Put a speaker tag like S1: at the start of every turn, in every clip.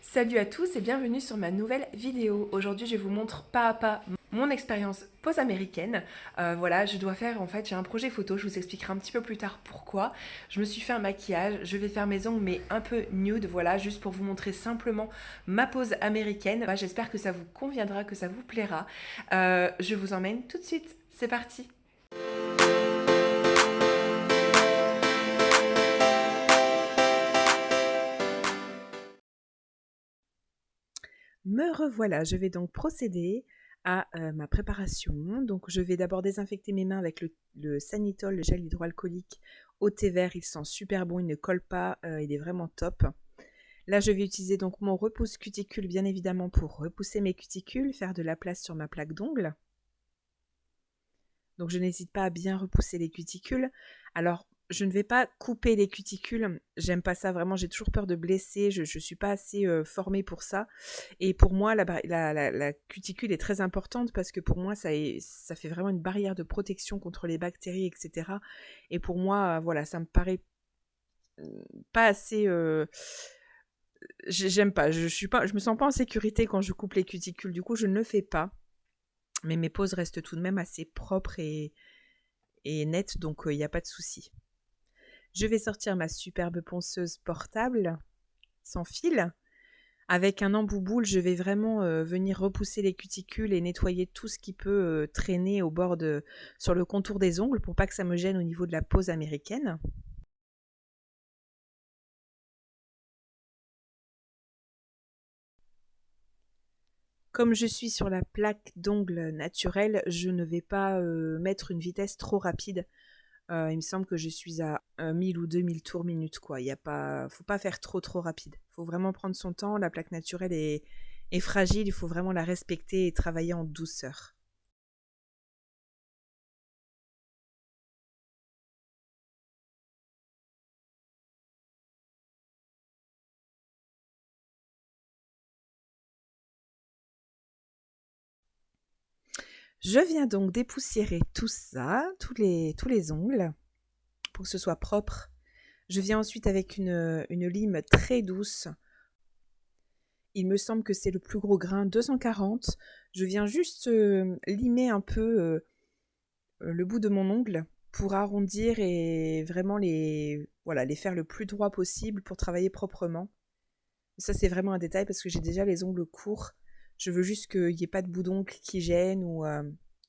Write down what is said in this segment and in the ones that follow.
S1: Salut à tous et bienvenue sur ma nouvelle vidéo. Aujourd'hui, je vous montre pas à pas mon expérience pose américaine. Voilà, je dois faire, en fait, j'ai un projet photo, je vous expliquerai un petit peu plus tard pourquoi. Je me suis fait un maquillage, je vais faire mes ongles mais un peu nude, voilà, juste pour vous montrer simplement ma pose américaine. J'espère que ça vous conviendra, que ça vous plaira. Je vous emmène tout de suite, c'est parti. Me revoilà, je vais donc procéder à ma préparation. Donc je vais d'abord désinfecter mes mains avec le Sanitol, le gel hydroalcoolique au thé vert. Il sent super bon, il ne colle pas, il est vraiment top. Là, je vais utiliser donc mon repousse cuticule, bien évidemment, pour repousser mes cuticules, faire de la place sur ma plaque d'ongles. Donc je n'hésite pas à bien repousser les cuticules. Alors, je ne vais pas couper les cuticules, j'aime pas ça vraiment, j'ai toujours peur de blesser, je suis pas assez formée pour ça. Et pour moi, la cuticule est très importante parce que pour moi, ça fait vraiment une barrière de protection contre les bactéries, etc. Et pour moi, voilà, ça me paraît pas assez. J'aime pas, je me sens pas en sécurité quand je coupe les cuticules, du coup, je ne le fais pas. Mais mes poses restent tout de même assez propres et nettes, donc il n'y a pas de souci. Je vais sortir ma superbe ponceuse portable, sans fil. Avec un embouboule, je vais vraiment venir repousser les cuticules et nettoyer tout ce qui peut traîner sur le contour des ongles pour pas que ça me gêne au niveau de la pose américaine. Comme je suis sur la plaque d'ongles naturelle, je ne vais pas mettre une vitesse trop rapide. Il me semble que je suis à 1000 ou 2000 tours minute, quoi. Faut pas faire trop rapide. Faut vraiment prendre son temps. La plaque naturelle est fragile. Il faut vraiment la respecter et travailler en douceur. Je viens donc dépoussiérer tout ça, tous les ongles, pour que ce soit propre. Je viens ensuite avec une lime très douce. Il me semble que c'est le plus gros grain, 240. Je viens juste limer un peu le bout de mon ongle pour arrondir et vraiment voilà, les faire le plus droit possible pour travailler proprement. Ça, c'est vraiment un détail parce que j'ai déjà les ongles courts. Je veux juste qu'il n'y ait pas de bout d'ongle qui gêne ou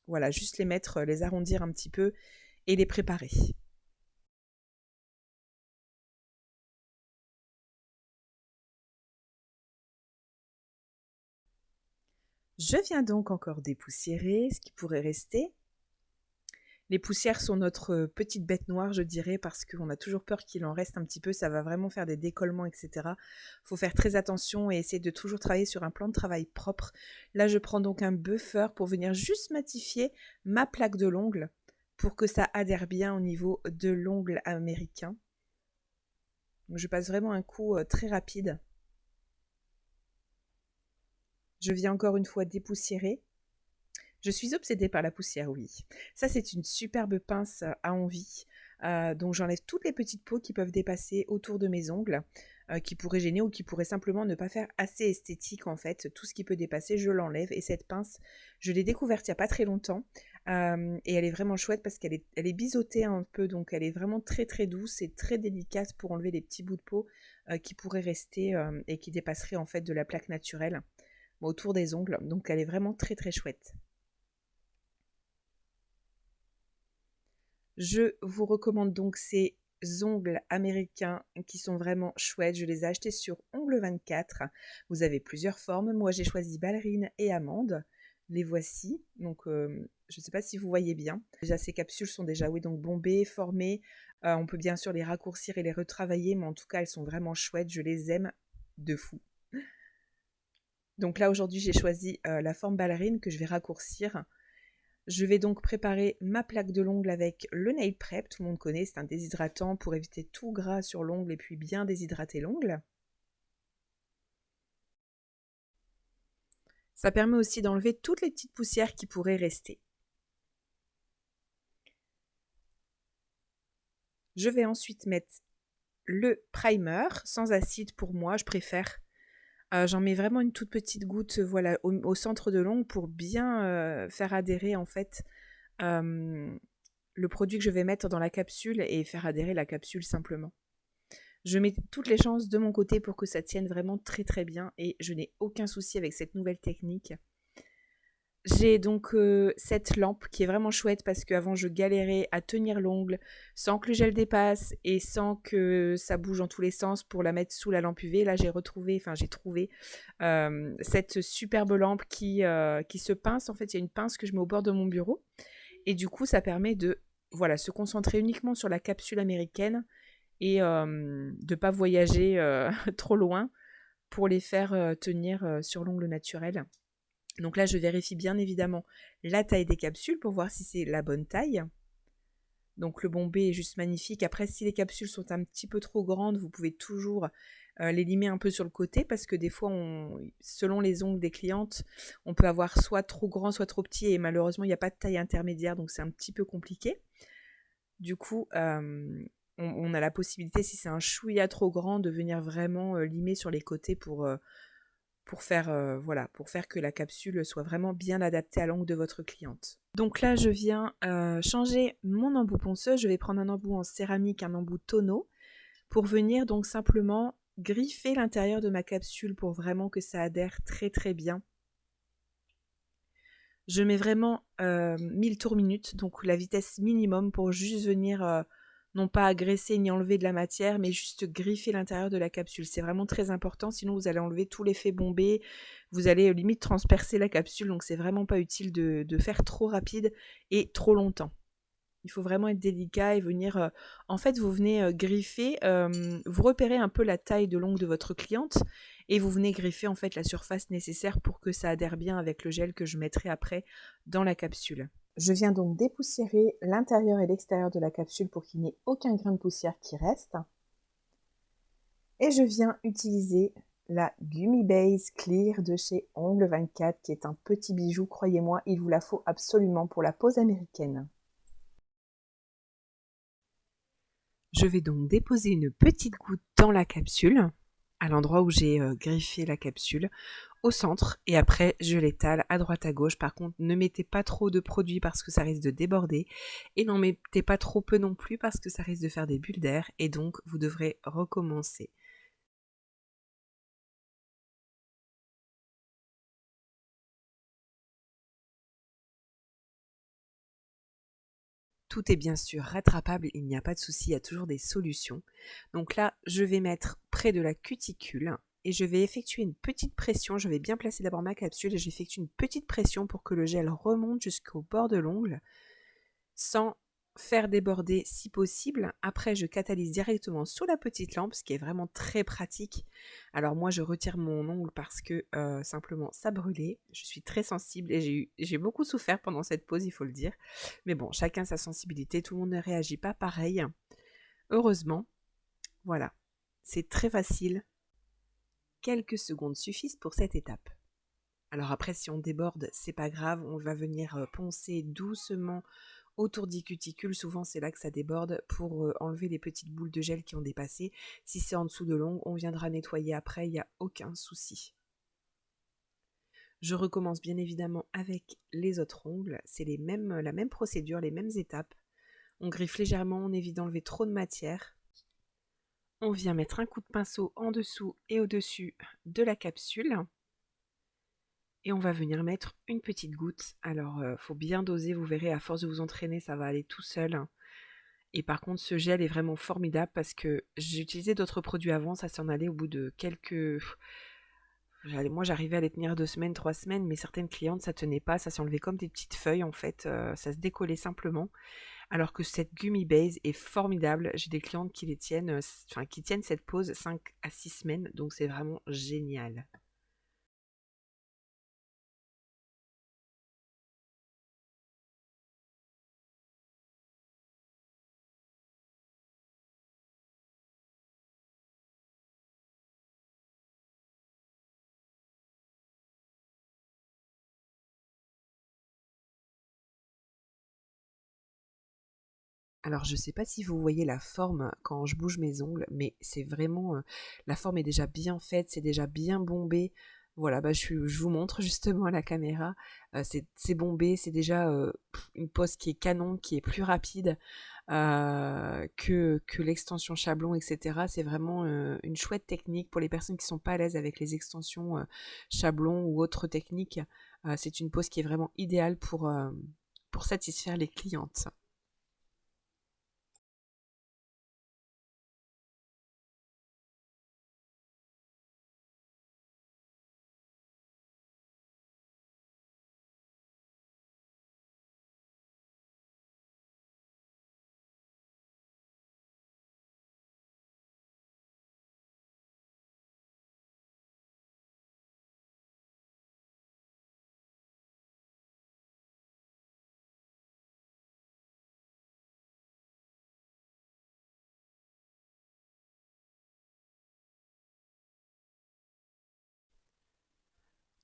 S1: voilà, juste les mettre, les arrondir un petit peu et les préparer. Je viens donc encore dépoussiérer ce qui pourrait rester. Les poussières sont notre petite bête noire, je dirais, parce qu'on a toujours peur qu'il en reste un petit peu. Ça va vraiment faire des décollements, etc. Il faut faire très attention et essayer de toujours travailler sur un plan de travail propre. Là, je prends donc un buffer pour venir juste matifier ma plaque de l'ongle pour que ça adhère bien au niveau de l'ongle américain. Donc, je passe vraiment un coup très rapide. Je viens encore une fois dépoussiérer. Je suis obsédée par la poussière, oui. Ça, c'est une superbe pince à envie. Donc j'enlève toutes les petites peaux qui peuvent dépasser autour de mes ongles, qui pourraient gêner ou qui pourraient simplement ne pas faire assez esthétique en fait. Tout ce qui peut dépasser, je l'enlève. Et cette pince, je l'ai découverte il n'y a pas très longtemps. Et elle est vraiment chouette parce elle est biseautée un peu, donc elle est vraiment très douce et très délicate pour enlever les petits bouts de peau qui pourraient rester et qui dépasseraient en fait de la plaque naturelle autour des ongles. Donc elle est vraiment très chouette. Je vous recommande donc ces ongles américains qui sont vraiment chouettes. Je les ai achetés sur Ongle24. Vous avez plusieurs formes. Moi, j'ai choisi ballerine et amande. Les voici. Donc, je ne sais pas si vous voyez bien. Déjà, ces capsules sont déjà oui, donc bombées, formées. On peut bien sûr les raccourcir et les retravailler, mais en tout cas, elles sont vraiment chouettes. Je les aime de fou. Donc là, aujourd'hui, j'ai choisi la forme ballerine que je vais raccourcir. Je vais donc préparer ma plaque de l'ongle avec le Nail Prep, tout le monde connaît, c'est un déshydratant pour éviter tout gras sur l'ongle et puis bien déshydrater l'ongle. Ça permet aussi d'enlever toutes les petites poussières qui pourraient rester. Je vais ensuite mettre le primer, sans acide pour moi, je préfère. J'en mets vraiment une toute petite goutte, voilà, au centre de l'ongle pour bien, faire adhérer en fait, hem, le produit que je vais mettre dans la capsule et faire adhérer la capsule simplement. Je mets toutes les chances de mon côté pour que ça tienne vraiment très, très bien et je n'ai aucun souci avec cette nouvelle technique. J'ai donc, cette lampe qui est vraiment chouette parce qu'avant je galérais à tenir l'ongle sans que le gel dépasse et sans que ça bouge dans tous les sens pour la mettre sous la lampe UV. Là j'ai trouvé, cette superbe lampe qui se pince. En fait, il y a une pince que je mets au bord de mon bureau et du coup ça permet de, voilà, se concentrer uniquement sur la capsule américaine et de pas voyager, trop loin pour les faire, tenir, sur l'ongle naturel. Donc là, je vérifie bien évidemment la taille des capsules pour voir si c'est la bonne taille. Donc le bombé est juste magnifique. Après, si les capsules sont un petit peu trop grandes, vous pouvez toujours les limer un peu sur le côté parce que des fois, selon les ongles des clientes, on peut avoir soit trop grand, soit trop petit et malheureusement, il n'y a pas de taille intermédiaire, donc c'est un petit peu compliqué. Du coup, on a la possibilité, si c'est un chouïa trop grand, de venir vraiment limer sur les côtés pour faire, voilà, pour faire que la capsule soit vraiment bien adaptée à l'angle de votre cliente. Donc là, je viens changer mon embout ponceuse. Je vais prendre un embout en céramique, un embout tonneau, pour venir donc simplement griffer l'intérieur de ma capsule pour vraiment que ça adhère très très bien. Je mets vraiment 1000 tours minutes, donc la vitesse minimum pour juste venir non pas agresser ni enlever de la matière, mais juste griffer l'intérieur de la capsule. C'est vraiment très important, sinon vous allez enlever tout l'effet bombé, vous allez limite transpercer la capsule, donc c'est vraiment pas utile de faire trop rapide et trop longtemps. Il faut vraiment être délicat et venir, en fait, vous venez griffer, vous repérez un peu la taille de l'ongle de votre cliente et vous venez griffer en fait la surface nécessaire pour que ça adhère bien avec le gel que je mettrai après dans la capsule. Je viens donc dépoussiérer l'intérieur et l'extérieur de la capsule pour qu'il n'y ait aucun grain de poussière qui reste. Et je viens utiliser la Gummy Base Clear de chez Ongle 24 qui est un petit bijou, croyez-moi, il vous la faut absolument pour la pose américaine. Je vais donc déposer une petite goutte dans la capsule, à l'endroit où j'ai griffé la capsule, au centre, et après je l'étale à droite à gauche. Par contre, ne mettez pas trop de produit parce que ça risque de déborder, et n'en mettez pas trop peu non plus parce que ça risque de faire des bulles d'air, et donc vous devrez recommencer. Tout est bien sûr rattrapable, il n'y a pas de souci, il y a toujours des solutions. Donc là, je vais mettre près de la cuticule et je vais effectuer une petite pression. Je vais bien placer d'abord ma capsule et j'effectue une petite pression pour que le gel remonte jusqu'au bord de l'ongle sans faire déborder si possible. Après, je catalyse directement sous la petite lampe, ce qui est vraiment très pratique. Alors moi, je retire mon ongle parce que simplement ça brûlait. Je suis très sensible et j'ai beaucoup souffert pendant cette pause, il faut le dire. Mais bon, chacun sa sensibilité, tout le monde ne réagit pas pareil. Heureusement, voilà, c'est très facile. Quelques secondes suffisent pour cette étape. Alors après, si on déborde, c'est pas grave, on va venir poncer doucement autour des cuticules. Souvent, c'est là que ça déborde pour enlever les petites boules de gel qui ont dépassé. Si c'est en dessous de l'ongle, on viendra nettoyer après, il n'y a aucun souci. Je recommence bien évidemment avec les autres ongles. C'est la même procédure, les mêmes étapes. On griffe légèrement, on évite d'enlever trop de matière. On vient mettre un coup de pinceau en dessous et au-dessus de la capsule. Et on va venir mettre une petite goutte. Alors, faut bien doser, vous verrez, à force de vous entraîner, ça va aller tout seul. Et par contre, ce gel est vraiment formidable parce que j'ai utilisé d'autres produits avant, ça s'en allait au bout de quelques... Moi, j'arrivais à les tenir 2 semaines, 3 semaines, mais certaines clientes, ça tenait pas, ça s'enlevait comme des petites feuilles, en fait, ça se décollait simplement. Alors que cette Gummy Base est formidable. J'ai des clientes qui qui tiennent cette pose 5 à 6 semaines, donc c'est vraiment génial. Alors je sais pas si vous voyez la forme quand je bouge mes ongles, mais c'est vraiment, la forme est déjà bien faite, c'est déjà bien bombé. Voilà, bah, je vous montre justement à la caméra, c'est bombé, c'est déjà, une pose qui est canon, qui est plus rapide, que l'extension Chablon et cetera. C'est vraiment, une chouette technique pour les personnes qui sont pas à l'aise avec les extensions, Chablon ou autres techniques. C'est une pose qui est vraiment idéale pour satisfaire les clientes.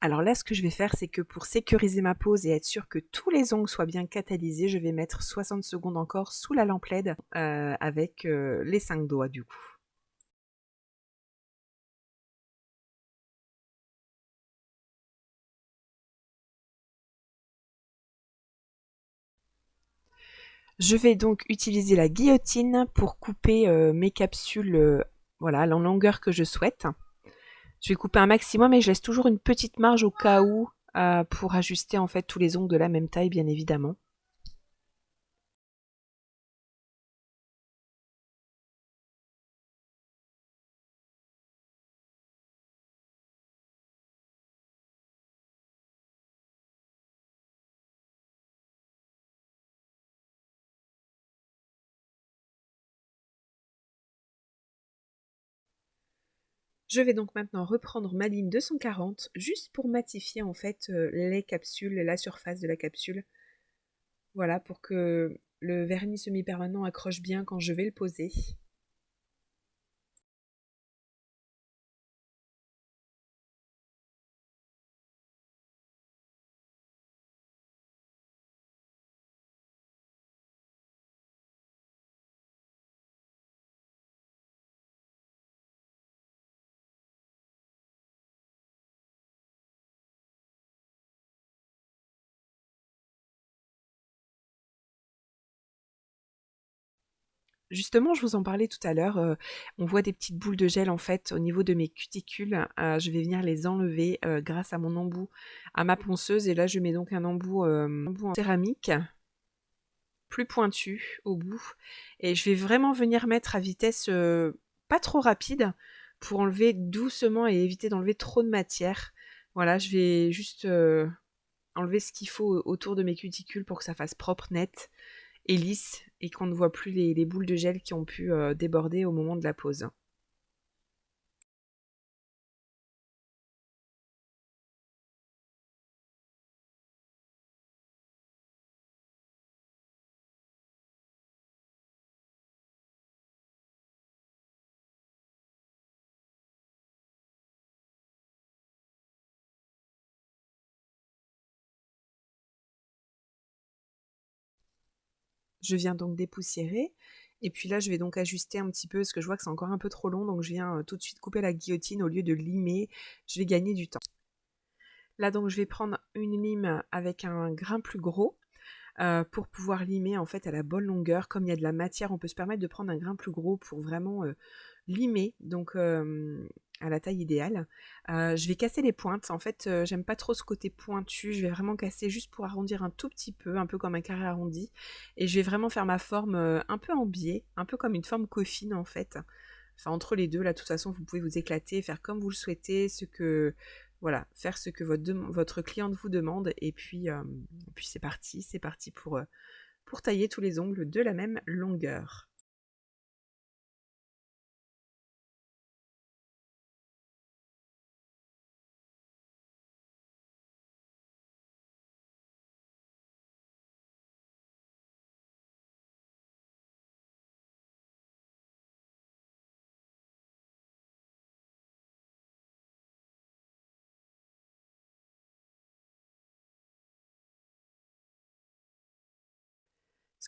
S1: Alors là, ce que je vais faire, c'est que pour sécuriser ma pose et être sûr que tous les ongles soient bien catalysés, je vais mettre 60 secondes encore sous la lampe LED avec les 5 doigts du coup. Je vais donc utiliser la guillotine pour couper mes capsules voilà, à la longueur que je souhaite. Je vais couper un maximum et je laisse toujours une petite marge au cas où pour ajuster en fait tous les ongles de la même taille bien évidemment. Je vais donc maintenant reprendre ma lime 240 juste pour matifier en fait les capsules, la surface de la capsule. Voilà, pour que le vernis semi-permanent accroche bien quand je vais le poser. Justement, je vous en parlais tout à l'heure, on voit des petites boules de gel en fait au niveau de mes cuticules. Je vais venir les enlever grâce à mon embout, à ma ponceuse. Et là, je mets donc un embout en céramique, plus pointu au bout. Et je vais vraiment venir mettre à vitesse pas trop rapide pour enlever doucement et éviter d'enlever trop de matière. Voilà, je vais juste enlever ce qu'il faut autour de mes cuticules pour que ça fasse propre, net et lisse et qu'on ne voit plus les boules de gel qui ont pu déborder au moment de la pose. Je viens donc dépoussiérer et puis là je vais donc ajuster un petit peu parce que je vois que c'est encore un peu trop long, donc je viens tout de suite couper la guillotine au lieu de limer, je vais gagner du temps. Là donc je vais prendre une lime avec un grain plus gros pour pouvoir limer en fait à la bonne longueur. Comme il y a de la matière, on peut se permettre de prendre un grain plus gros pour vraiment limer, donc à la taille idéale. Je vais casser les pointes. En fait, j'aime pas trop ce côté pointu. Je vais vraiment casser juste pour arrondir un tout petit peu, un peu comme un carré arrondi. Et je vais vraiment faire ma forme un peu en biais, un peu comme une forme coffine en fait. Enfin, entre les deux, là, de toute façon, vous pouvez vous éclater, faire comme vous le souhaitez, voilà, faire ce que votre cliente vous demande, et puis c'est parti pour tailler tous les ongles de la même longueur.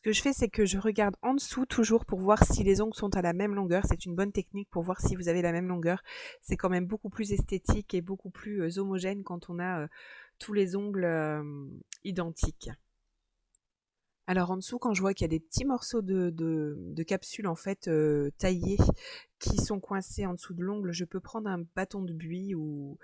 S1: Ce que je fais, c'est que je regarde en dessous toujours pour voir si les ongles sont à la même longueur. C'est une bonne technique pour voir si vous avez la même longueur. C'est quand même beaucoup plus esthétique et beaucoup plus homogène quand on a tous les ongles identiques. Alors en dessous, quand je vois qu'il y a des petits morceaux de capsule en fait taillés qui sont coincés en dessous de l'ongle, je peux prendre un bâton de buis ou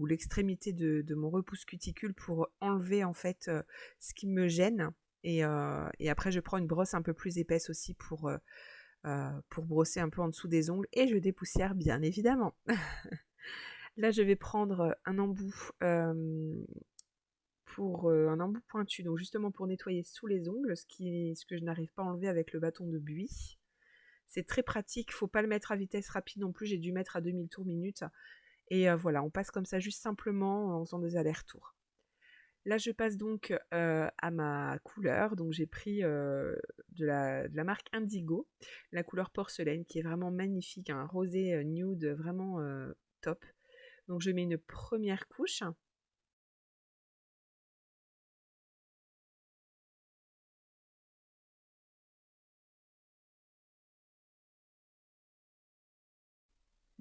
S1: l'extrémité de mon repousse cuticule pour enlever en fait ce qui me gêne. Et après, je prends une brosse un peu plus épaisse aussi pour brosser un peu en dessous des ongles et je dépoussière bien évidemment. Là, je vais prendre un embout pour un embout pointu, donc justement pour nettoyer sous les ongles, ce que je n'arrive pas à enlever avec le bâton de buis. C'est très pratique, faut pas le mettre à vitesse rapide non plus, j'ai dû mettre à 2000 tours minute. Et voilà, on passe comme ça juste simplement en faisant des allers-retours. Là, je passe donc à ma couleur. Donc j'ai pris de la marque Indigo, la couleur porcelaine, qui est vraiment magnifique, un rosé nude vraiment top. Donc je mets une première couche.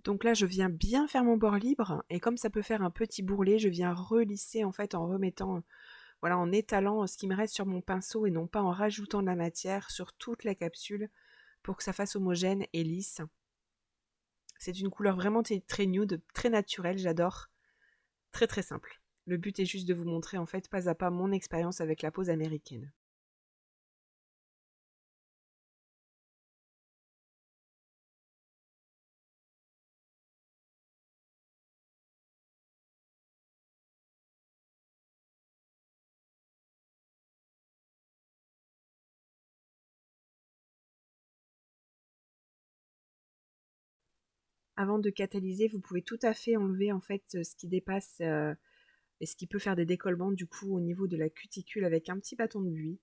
S1: Donc là, je viens bien faire mon bord libre et comme ça peut faire un petit bourrelet, je viens relisser en fait en remettant, voilà, en étalant ce qui me reste sur mon pinceau et non pas en rajoutant de la matière sur toute la capsule pour que ça fasse homogène et lisse. C'est une couleur vraiment très nude, très naturelle, j'adore. Très très simple. Le but est juste de vous montrer en fait pas à pas mon expérience avec la pose américaine. Avant de catalyser, vous pouvez tout à fait enlever en fait ce qui dépasse et ce qui peut faire des décollements du coup au niveau de la cuticule avec un petit bâton de buis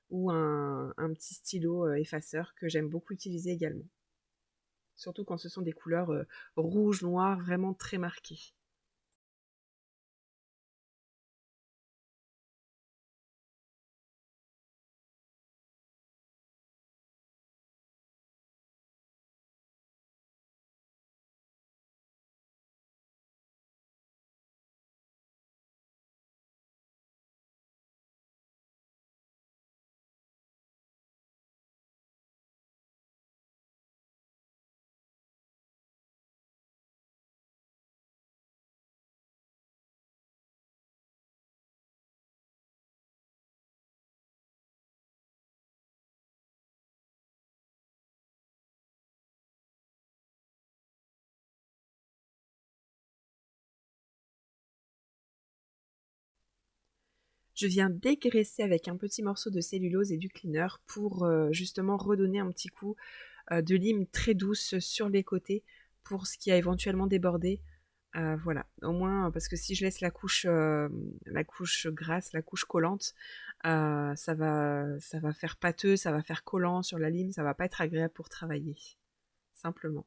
S1: ou un petit stylo effaceur que j'aime beaucoup utiliser également. Surtout quand ce sont des couleurs rouge, noir, vraiment très marquées. Je viens dégraisser avec un petit morceau de cellulose et du cleaner pour justement redonner un petit coup de lime très douce sur les côtés pour ce qui a éventuellement débordé. Voilà, au moins parce que si je laisse la couche grasse, la couche collante, ça va faire pâteux, ça va faire collant sur la lime, ça va pas être agréable pour travailler, simplement.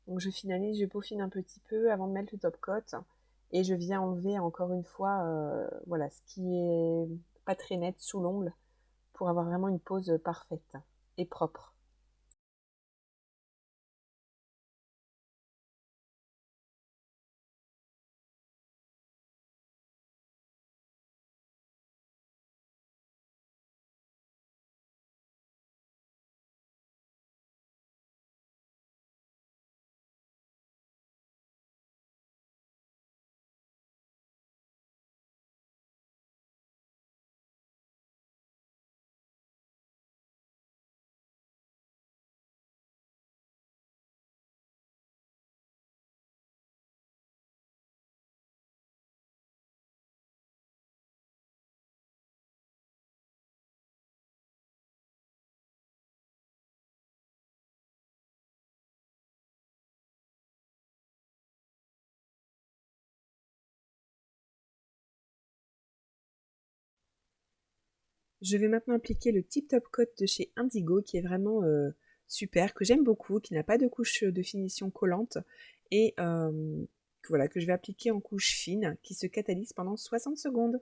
S1: Donc je finalise, je peaufine un petit peu avant de mettre le top coat et je viens enlever encore une fois voilà, ce qui est pas très net sous l'ongle pour avoir vraiment une pose parfaite et propre. Je vais maintenant appliquer le Tip Top Coat de chez Indigo qui est vraiment super, que j'aime beaucoup, qui n'a pas de couche de finition collante et voilà, que je vais appliquer en couche fine qui se catalyse pendant 60 secondes.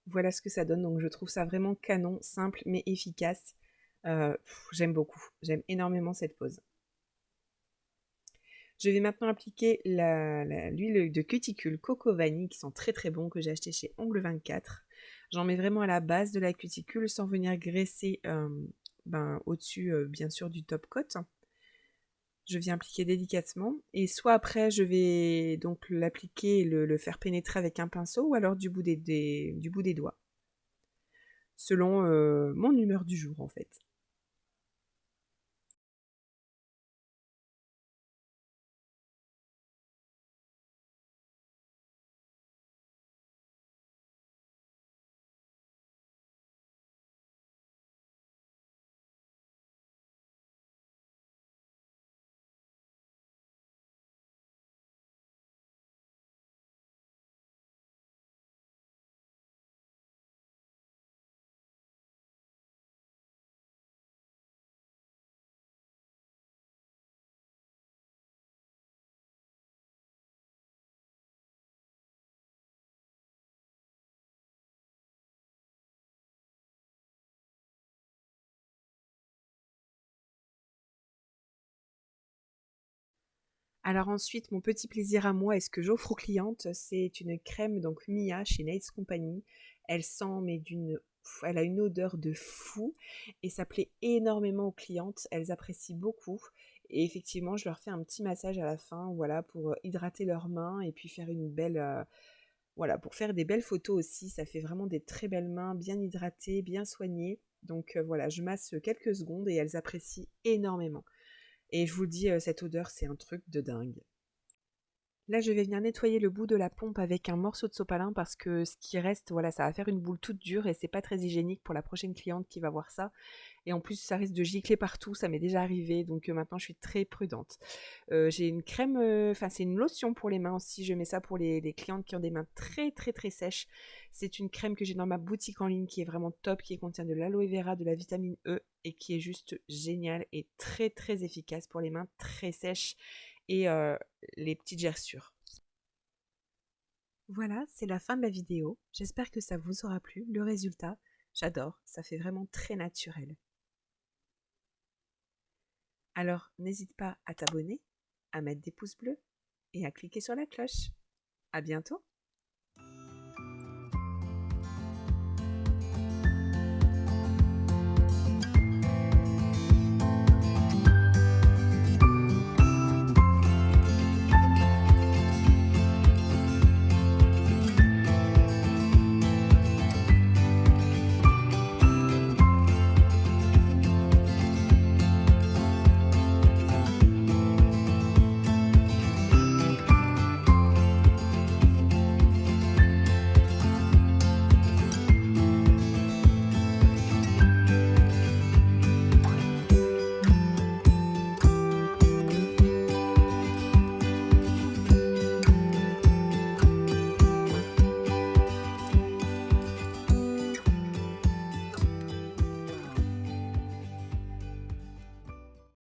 S1: Voilà ce que ça donne, donc je trouve ça vraiment canon, simple mais efficace. J'aime beaucoup, j'aime énormément cette pose. Je vais maintenant appliquer l'huile de cuticule Coco Vanille qui sont très très bons, que j'ai acheté chez Ongle 24. J'en mets vraiment à la base de la cuticule sans venir graisser au-dessus bien sûr du top coat. Je viens appliquer délicatement et soit après je vais donc l'appliquer et le faire pénétrer avec un pinceau ou alors du bout des doigts, selon mon humeur du jour en fait. Alors ensuite, mon petit plaisir à moi et ce que j'offre aux clientes, c'est une crème donc Mia chez Nails Company. Elle sent mais elle a une odeur de fou et ça plaît énormément aux clientes. Elles apprécient beaucoup et effectivement, je leur fais un petit massage à la fin, voilà, pour hydrater leurs mains et puis faire une belle, voilà, pour faire des belles photos aussi. Ça fait vraiment des très belles mains, bien hydratées, bien soignées. Donc voilà, je masse quelques secondes et elles apprécient énormément. Et je vous le dis, cette odeur, c'est un truc de dingue. Là, je vais venir nettoyer le bout de la pompe avec un morceau de sopalin parce que ce qui reste, voilà, ça va faire une boule toute dure et c'est pas très hygiénique pour la prochaine cliente qui va voir ça. Et en plus, ça risque de gicler partout, ça m'est déjà arrivé, donc maintenant je suis très prudente. J'ai une crème, enfin c'est une lotion pour les mains aussi, je mets ça pour les clientes qui ont des mains très très très sèches. C'est une crème que j'ai dans ma boutique en ligne qui est vraiment top, qui contient de l'aloe vera, de la vitamine E et qui est juste géniale et très très efficace pour les mains très sèches et les petites gerçures. Voilà, c'est la fin de la vidéo. J'espère que ça vous aura plu. Le résultat, j'adore, ça fait vraiment très naturel. Alors, n'hésite pas à t'abonner, à mettre des pouces bleus et à cliquer sur la cloche. À bientôt!